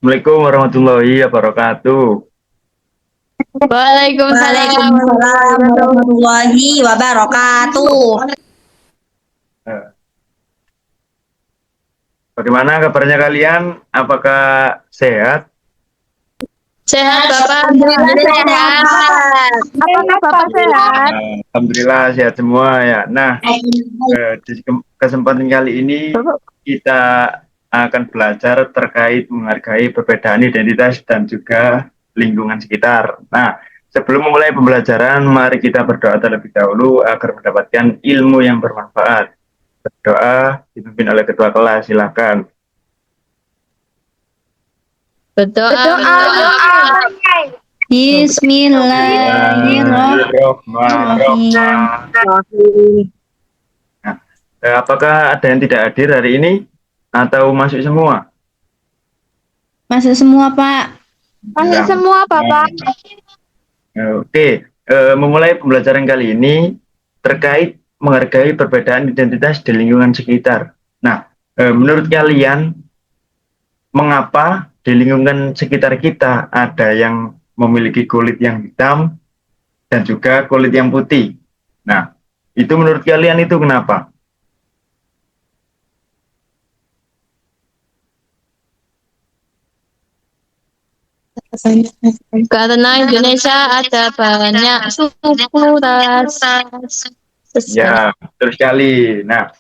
Assalamualaikum warahmatullahi wabarakatuh. Waalaikumsalam Waalaikumsalam warahmatullahi warahmatullahi wabarakatuh. Eh, Bagaimana kabarnya kalian? Apakah sehat? Sehat Bapak, alhamdulillah Alhamdulillah sehat, sehat. Pak. Apakah Bapak sehat? Alhamdulillah sehat semua ya. Nah, di kesempatan kali ini kita akan belajar terkait menghargai perbedaan identitas dan juga lingkungan sekitar. Nah, sebelum memulai pembelajaran, mari kita berdoa terlebih dahulu agar mendapatkan ilmu yang bermanfaat. Berdoa dipimpin oleh ketua kelas, silakan. Berdoa. Bismillahirrahmanirrahim. Nah, apakah ada yang tidak hadir hari ini atau masuk semua? Masuk semua, Pak. Masuk semua Bapak. Oke, memulai pembelajaran kali ini terkait menghargai perbedaan identitas di lingkungan sekitar. Nah, menurut kalian, mengapa di lingkungan sekitar kita ada yang memiliki kulit yang hitam dan juga kulit yang putih? Nah, itu menurut kalian itu kenapa? Karena Indonesia ada banyak suku ras. Ya, betul sekali. Nah,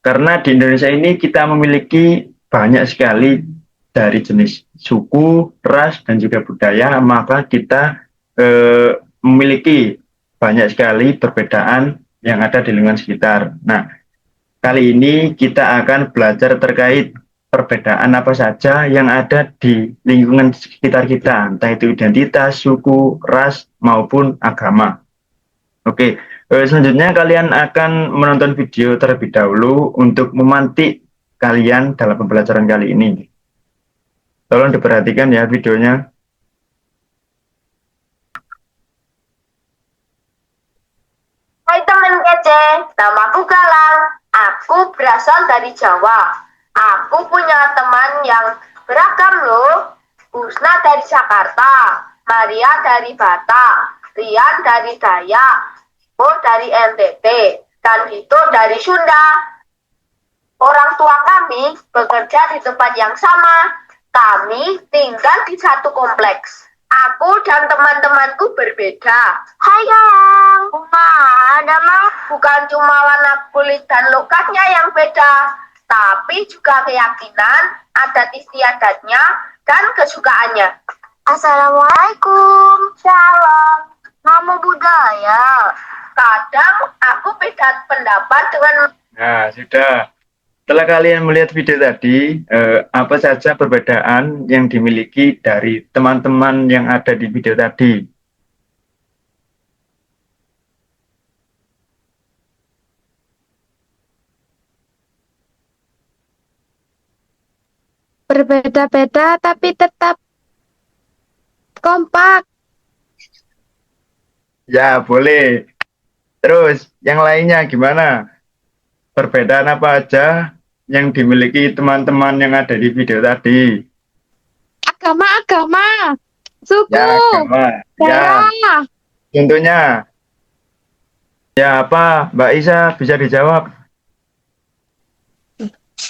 karena di Indonesia ini kita memiliki banyak sekali dari jenis suku, ras, dan juga budaya, maka kita memiliki banyak sekali perbedaan yang ada di lingkungan sekitar. Nah, kali ini kita akan belajar terkait perbedaan apa saja yang ada di lingkungan sekitar kita, entah itu identitas, suku, ras, maupun agama. Oke, selanjutnya kalian akan menonton video terlebih dahulu untuk memantik kalian dalam pembelajaran kali ini. Tolong diperhatikan ya videonya. Hai teman kece, namaku Galang. Aku berasal dari Jawa. Aku punya teman yang beragam loh. Husna dari Jakarta, Maria dari Batak, Rian dari Dayak, Bo dari NTT, dan Vito dari Sunda. Orang tua kami bekerja di tempat yang sama. Kami tinggal di satu kompleks. Aku dan teman-temanku berbeda. Hai Galang. Ada mah bukan cuma warna kulit dan logatnya yang beda, tapi juga keyakinan, adat istiadatnya, dan kesukaannya. Assalamualaikum. Shalom. Nama budaya. Kadang aku beda pendapat dengan. Nah, sudah. Setelah kalian melihat video tadi, apa saja perbedaan yang dimiliki dari teman-teman yang ada di video tadi? Berbeda-beda tapi tetap kompak. Ya, boleh. Terus, yang lainnya gimana? Perbedaan apa aja yang dimiliki teman-teman yang ada di video tadi? Agama, suku, Ya, agama. Ya, daerah. contohnya. Ya, apa? Mbak Isa bisa dijawab.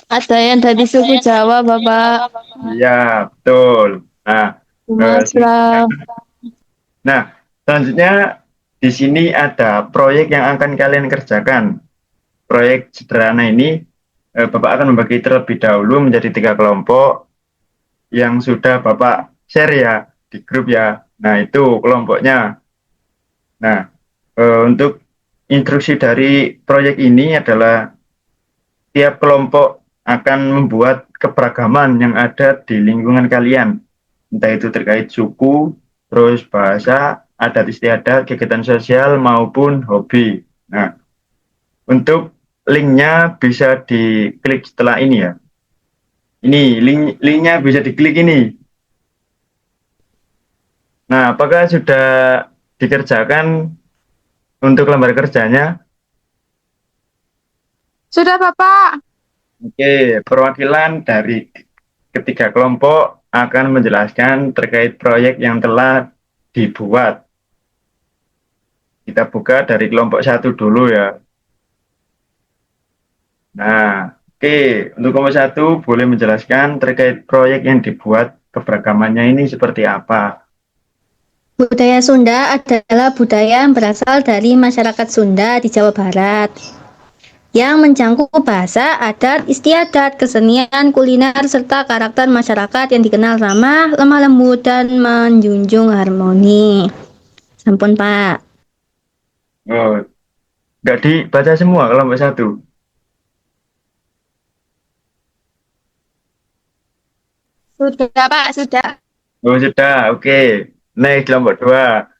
Ada yang dari suku Jawa, Bapak. Iya, betul. Sumatera. Selanjutnya di sini ada proyek yang akan kalian kerjakan. Proyek sederhana ini, Bapak akan membagi terlebih dahulu menjadi 3 kelompok yang sudah Bapak share ya di grup ya. Nah, itu kelompoknya. Nah, untuk instruksi dari proyek ini adalah tiap kelompok akan membuat keberagaman yang ada di lingkungan kalian. Entah itu terkait suku, terus bahasa, adat istiadat, kegiatan sosial, maupun hobi. Nah, untuk linknya bisa diklik setelah ini ya. Ini linknya bisa diklik ini. Nah, apakah sudah dikerjakan untuk lembar kerjanya? Sudah, Bapak. Oke, perwakilan dari ketiga kelompok akan menjelaskan terkait proyek yang telah dibuat. Kita buka dari kelompok 1 dulu ya. Nah, oke, untuk kelompok 1 boleh menjelaskan terkait proyek yang dibuat, keberagamannya ini seperti apa? Budaya Sunda adalah budaya yang berasal dari masyarakat Sunda di Jawa Barat yang mencakup bahasa, adat, istiadat, kesenian, kuliner, serta karakter masyarakat yang dikenal ramah, lemah lembut, dan menjunjung harmoni. Sampun, Pak. Oh, nggak dibaca semua kelompok 1. Sudah, Pak, sudah. Oh, sudah, oke. Next, kelompok 2.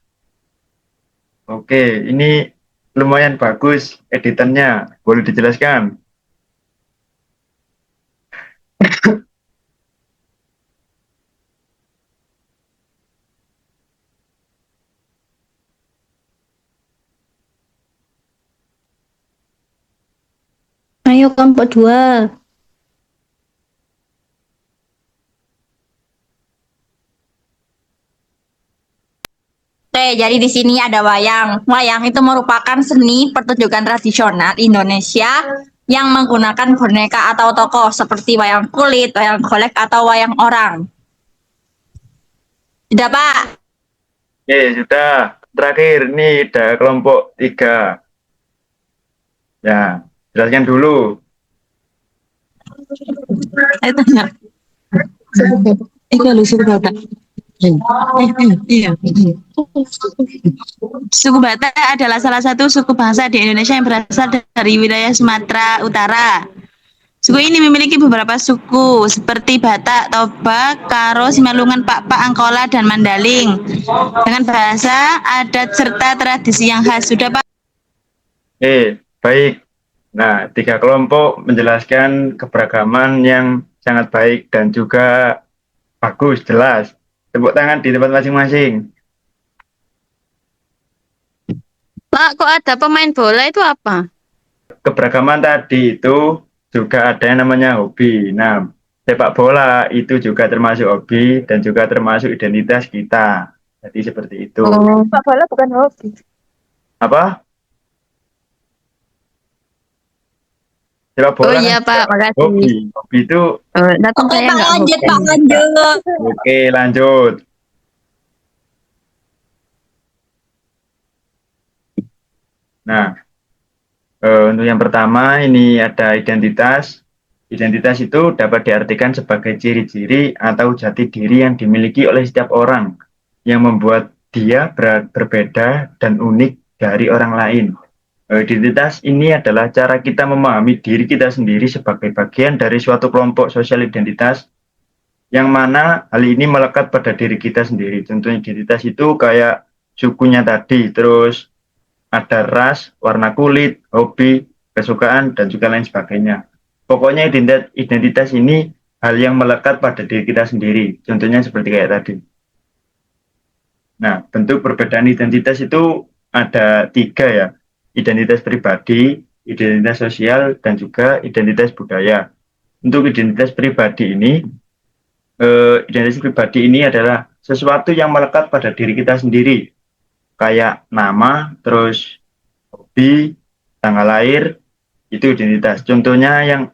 Oke, ini lumayan bagus editannya. Boleh dijelaskan? Ayo kelompok 2. Oke, jadi di sini ada wayang. Wayang itu merupakan seni pertunjukan tradisional Indonesia yang menggunakan boneka atau tokoh seperti wayang kulit, wayang golek, atau wayang orang. Sudah, Pak? Oke, sudah. Terakhir, ini ada kelompok 3. Ya, jelaskan dulu. Saya tanya. Kalau suku Batak. Iya. Suku Batak adalah salah satu suku bangsa di Indonesia yang berasal dari wilayah Sumatera Utara. Suku ini memiliki beberapa suku seperti Batak, Toba, Karo, Simalungun, Pakpak, Angkola, dan Mandaling dengan bahasa, adat, serta tradisi yang khas. Sudah, Pak? Baik. Nah, 3 kelompok menjelaskan keberagaman yang sangat baik dan juga bagus, jelas. Tepuk tangan di tempat masing-masing. Pak, kok ada pemain bola itu apa? Keberagaman tadi itu juga ada yang namanya hobi. Nah, sepak bola itu juga termasuk hobi dan juga termasuk identitas kita. Jadi seperti itu. Oh, sepak bola bukan hobi. Apa? Sepak Oh bola iya, kan Pak, makasih. hobi. Hobi itu Datang Oke, saya Pak, nggak lanjut, hobi. Pak, lanjut. oke, lanjut. Nah, untuk yang pertama ini ada identitas. Identitas itu dapat diartikan sebagai ciri-ciri atau jati diri yang dimiliki oleh setiap orang yang membuat dia berbeda dan unik dari orang lain. Identitas ini adalah cara kita memahami diri kita sendiri sebagai bagian dari suatu kelompok sosial identitas yang mana hal ini melekat pada diri kita sendiri. Contohnya identitas itu kayak sukunya tadi, terus ada ras, warna kulit, hobi, kesukaan, dan juga lain sebagainya. Pokoknya identitas ini hal yang melekat pada diri kita sendiri. Contohnya seperti kayak tadi. Nah, bentuk perbedaan identitas itu ada 3 ya. Identitas pribadi, identitas sosial, dan juga identitas budaya. Untuk identitas pribadi ini adalah sesuatu yang melekat pada diri kita sendiri. Kayak nama, terus hobi, tanggal lahir, itu identitas. Contohnya yang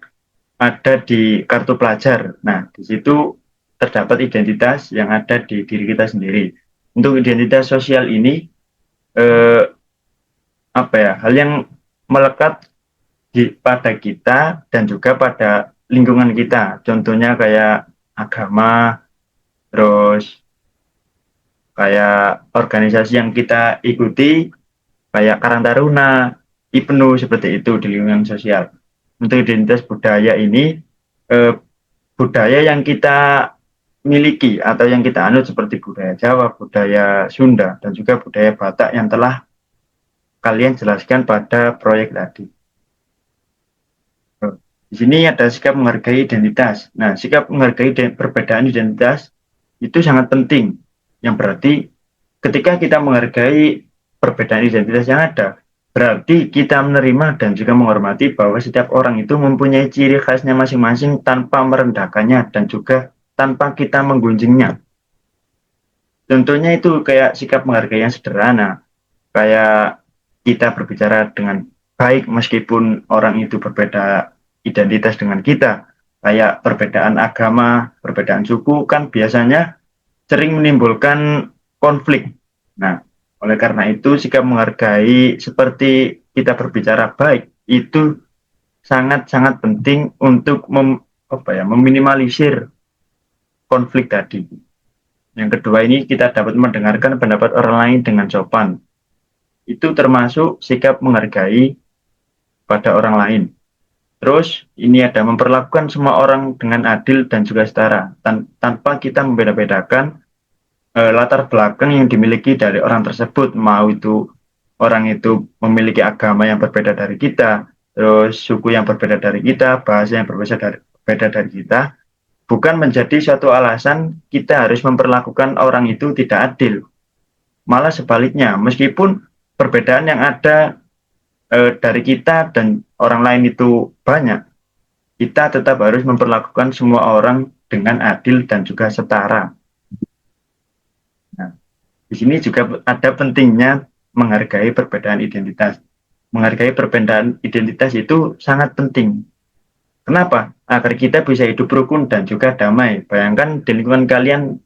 ada di kartu pelajar. Nah, di situ terdapat identitas yang ada di diri kita sendiri. Untuk identitas sosial ini, hal yang melekat pada kita dan juga pada lingkungan kita. Contohnya kayak agama, terus kayak organisasi yang kita ikuti, kayak Karang Taruna, IPNU, seperti itu di lingkungan sosial. Untuk identitas budaya ini, budaya yang kita miliki atau yang kita anut seperti budaya Jawa, budaya Sunda, dan juga budaya Batak yang telah kalian jelaskan pada proyek tadi. Di sini ada sikap menghargai identitas. Nah, sikap menghargai perbedaan identitas itu sangat penting. Yang berarti ketika kita menghargai perbedaan identitas yang ada, Berarti kita menerima dan juga menghormati bahwa setiap orang itu mempunyai ciri khasnya masing-masing tanpa merendahkannya dan juga tanpa kita menggunjingnya. Tentunya itu kayak sikap menghargai yang sederhana, kayak kita berbicara dengan baik meskipun orang itu berbeda identitas dengan kita, kayak perbedaan agama, perbedaan suku kan biasanya sering menimbulkan konflik. Nah, oleh karena itu sikap menghargai seperti kita berbicara baik itu sangat-sangat penting untuk meminimalisir konflik tadi. Yang kedua ini kita dapat mendengarkan pendapat orang lain dengan sopan. Itu termasuk sikap menghargai pada orang lain. Terus ini ada memperlakukan semua orang dengan adil dan juga setara tanpa kita membeda-bedakan latar belakang yang dimiliki dari orang tersebut, mau itu orang itu memiliki agama yang berbeda dari kita, terus suku yang berbeda dari kita, bahasa yang berbeda dari kita, bukan menjadi suatu alasan kita harus memperlakukan orang itu tidak adil. Malah sebaliknya, meskipun perbedaan yang ada dari kita dan orang lain itu banyak, kita tetap harus memperlakukan semua orang dengan adil dan juga setara. Nah, di sini juga ada pentingnya menghargai perbedaan identitas. Menghargai perbedaan identitas itu sangat penting. Kenapa? Agar kita bisa hidup rukun dan juga damai. Bayangkan di lingkungan kalian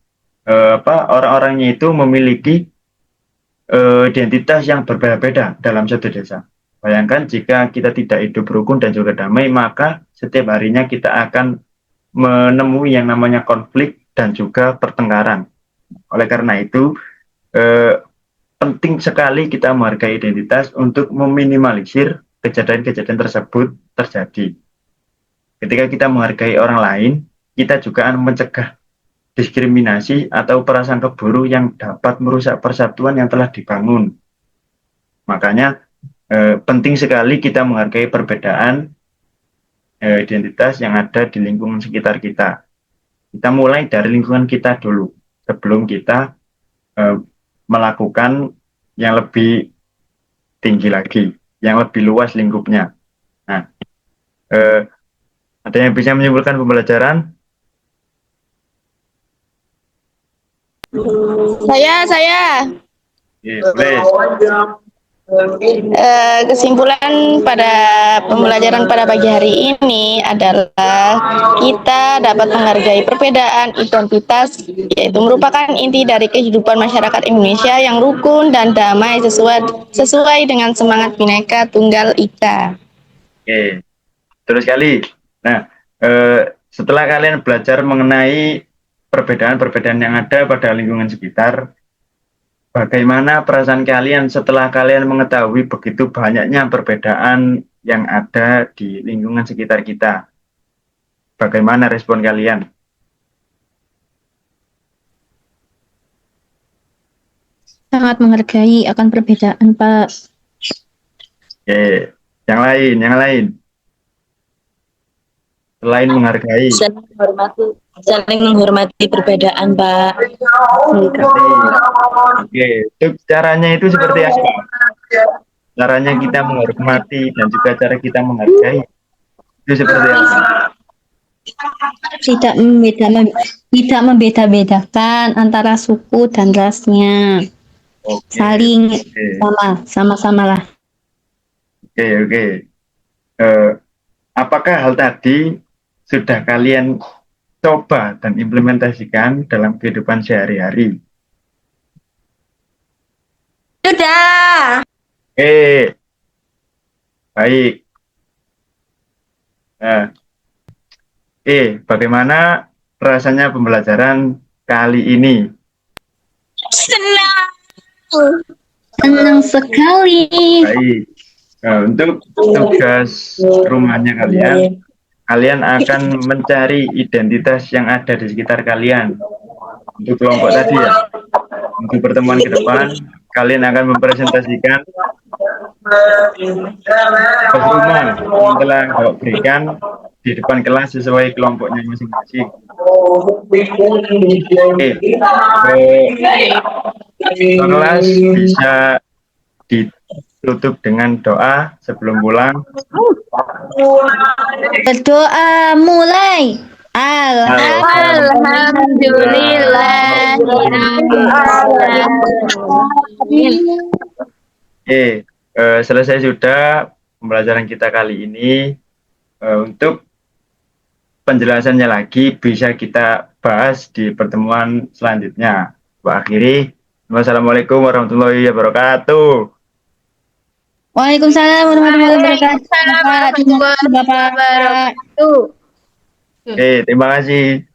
orang-orangnya itu memiliki identitas yang berbeda-beda dalam satu desa. Bayangkan jika kita tidak hidup rukun dan juga damai, maka setiap harinya kita akan menemui yang namanya konflik dan juga pertengkaran. Oleh karena itu, penting sekali kita menghargai identitas untuk meminimalisir kejadian-kejadian tersebut terjadi. Ketika kita menghargai orang lain, kita juga akan mencegah diskriminasi atau prasangka buruk yang dapat merusak persatuan yang telah dibangun. Makanya penting sekali kita menghargai perbedaan identitas yang ada di lingkungan sekitar kita. Kita mulai dari lingkungan kita dulu, sebelum kita melakukan yang lebih tinggi lagi, yang lebih luas lingkupnya. Nah, ada yang bisa menyimpulkan pembelajaran? Saya. Boleh. Kesimpulan pada pembelajaran pada pagi hari ini adalah kita dapat menghargai perbedaan identitas, yaitu merupakan inti dari kehidupan masyarakat Indonesia yang rukun dan damai sesuai dengan semangat Bhinneka Tunggal Ika. Oke, terus sekali. Nah, setelah kalian belajar mengenai perbedaan-perbedaan yang ada pada lingkungan sekitar, bagaimana perasaan kalian setelah kalian mengetahui begitu banyaknya perbedaan yang ada di lingkungan sekitar kita? Bagaimana respon kalian? Sangat menghargai akan perbedaan, Pak. Oke, yang lain. Selain menghargai. Saling menghormati perbedaan, Pak. Oke, itu caranya itu seperti apa? Caranya kita menghormati dan juga cara kita menghargai itu seperti apa? Tidak membeda-bedakan antara suku dan rasnya. Oke. Saling sama-sama lah. Oke. Apakah hal tadi sudah kalian coba dan implementasikan dalam kehidupan sehari-hari? Sudah. Baik. Bagaimana rasanya pembelajaran kali ini? Senang sekali. Baik. Untuk tugas rumahnya kalian akan mencari identitas yang ada di sekitar kalian. Untuk kelompok tadi ya. Untuk pertemuan ke depan, kalian akan mempresentasikan tugas rumah yang telah Bapak berikan di depan kelas sesuai kelompoknya masing-masing. Kelas bisa tutup dengan doa sebelum pulang. Berdoa mulai. Alhamdulillahirrahmanirrahim. Oke, selesai sudah pembelajaran kita kali ini. Untuk penjelasannya lagi bisa kita bahas di pertemuan selanjutnya. Akhiri, wassalamualaikum warahmatullahi wabarakatuh. Waalaikumsalam warahmatullahi wabarakatuh. Waalaikumsalam warahmatullahi Bapak. wabarakatuh. Oke, terima kasih.